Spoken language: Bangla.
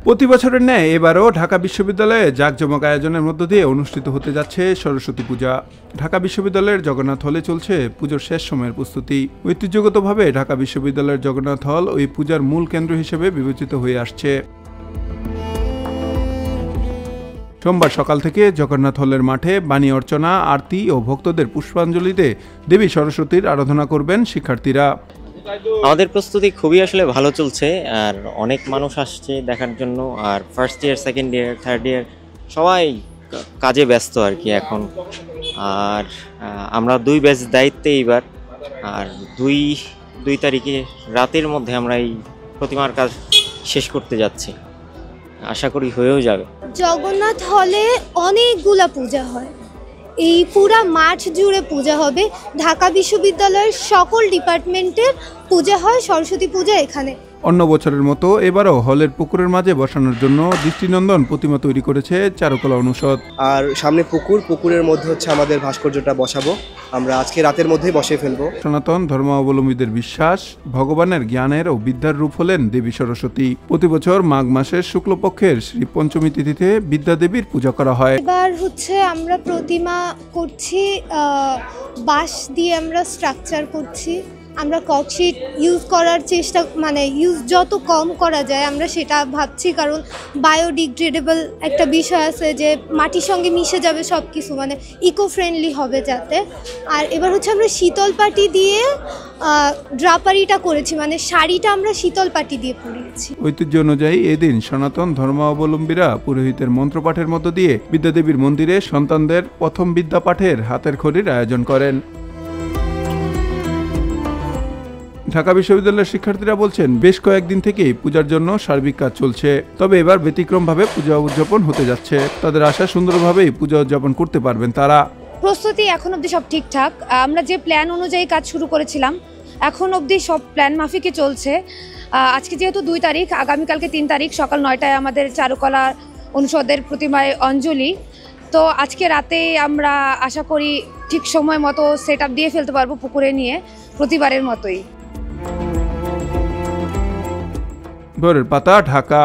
প্রতি বছরের ন্যায় এবারও ঢাকা বিশ্ববিদ্যালয়ে জাঁকজমক আয়োজনের মধ্য দিয়ে অনুষ্ঠিত হতে যাচ্ছে সরস্বতী পূজা। ঢাকা বিশ্ববিদ্যালয়ের জগন্নাথ হলে চলছে পুজোর শেষ সময়ের প্রস্তুতি। ঐতিহ্যগতভাবে ঢাকা বিশ্ববিদ্যালয়ের জগন্নাথ হল ওই পূজার মূল কেন্দ্র হিসেবে বিবেচিত হয়ে আসছে। সোমবার সকাল থেকে জগন্নাথ হলের মাঠে বাণী অর্চনা, আরতি ও ভক্তদের পুষ্পাঞ্জলিতে দেবী সরস্বতীর আরাধনা করবেন শিক্ষার্থীরা। আমাদের প্রস্তুতি খুবই আসলে ভালো চলছে, আর অনেক মানুষ আসছে দেখার জন্য। আর first year, second year, third year সবাই কাজে ব্যস্ত আর কি এখন। আর আমরা 2 ব্যাচ দায়িত্বে এইবার, আর দুই তারিখে রাতের মধ্যে আমরা এই প্রতিমার কাজ শেষ করতে যাচ্ছি। আশা করি হয়েও যাবে। জগন্নাথ হলে অনেকগুলা পূজা হয়, এই পুরা মাঠ জুড়ে পূজা হবে। ঢাকা বিশ্ববিদ্যালয়ের সকল ডিপার্টমেন্টের পূজা হয়, সরস্বতী পূজা এখানে। অন্য বছরের মতো এবারও হলের পুকুরের মাঝে বসানোর জন্য দৃষ্টিনন্দন প্রতিমা তৈরি করেছে চারুকলা অনুষদ। আর সামনে পুকুরের মধ্যে হচ্ছে আমাদের ভাস্কর্যটা বসাবো, আমরা আজকে রাতের মধ্যেই বসিয়ে ফেলবো। সনাতন ধর্মাবলম্বীদের বিশ্বাস, ভগবানের জ্ঞানের ও বিদ্যার রূপ হলেন দেবী সরস্বতী। প্রতি বছর মাঘ মাসের শুক্লপক্ষের শ্রী পঞ্চমী তিথিতে বিদ্যা দেবীর পূজা করা হয়। এবার হচ্ছে আমরা প্রতিমা করছি, বাঁশ দিয়ে আমরা স্ট্রাকচার করছি। আমরা ককশিট ইউজ করার চেষ্টা, ইউজ যত কম করা যায় আমরা সেটা ভাবছি, কারণ বায়োডিগ্রেডেবল একটা বিষয় আছে যে মাটির সঙ্গে মিশে যাবে সব কিছু, ইকো ফ্রেন্ডলি হবে যাতে। আর এবার হচ্ছে আমরা শীতল পাটি দিয়ে ড্রাপারিটা করেছি, শাড়িটা আমরা শীতল পাটি দিয়ে পরিয়েছি। ঐতিহ্য অনুযায়ী এদিন সনাতন ধর্মাবলম্বীরা পুরোহিতের মন্ত্রপাঠের মধ্য দিয়ে বিদ্যাদেবীর মন্দিরে সন্তানদের প্রথম বিদ্যা পাঠের হাতের খড়ির আয়োজন করেন। ঢাকা বিশ্ববিদ্যালয়ের শিক্ষার্থীরা বলছেন, বেশ কয়েকদিন থেকেই পূজার জন্য সার্বিক কাজ চলছে, তবে এবার ব্যতিক্রমভাবে পূজা উদযাপন হতে যাচ্ছে। তাদের আশা সুন্দরভাবেই পূজা উদযাপন করতে পারবেন তারা। প্রস্তুতি এখন অবধি সব ঠিকঠাক। আমরা যে প্ল্যান অনুযায়ী কাজ শুরু করেছিলাম এখন অবধি সব প্ল্যান মাফিকই চলছে। আজকে যেহেতু 2 তারিখ, আগামীকালকে 3 তারিখ সকাল 9টায় আমাদের চারুকলা অনুষদের প্রতিমায় অঞ্জলি। তো আজকে রাতে আমরা আশা করি ঠিক সময় মতো সেট আপ দিয়ে ফেলতে পারবো পুকুরে নিয়ে, প্রতিবারের মতোই। ভোরের পাতা, ঢাকা।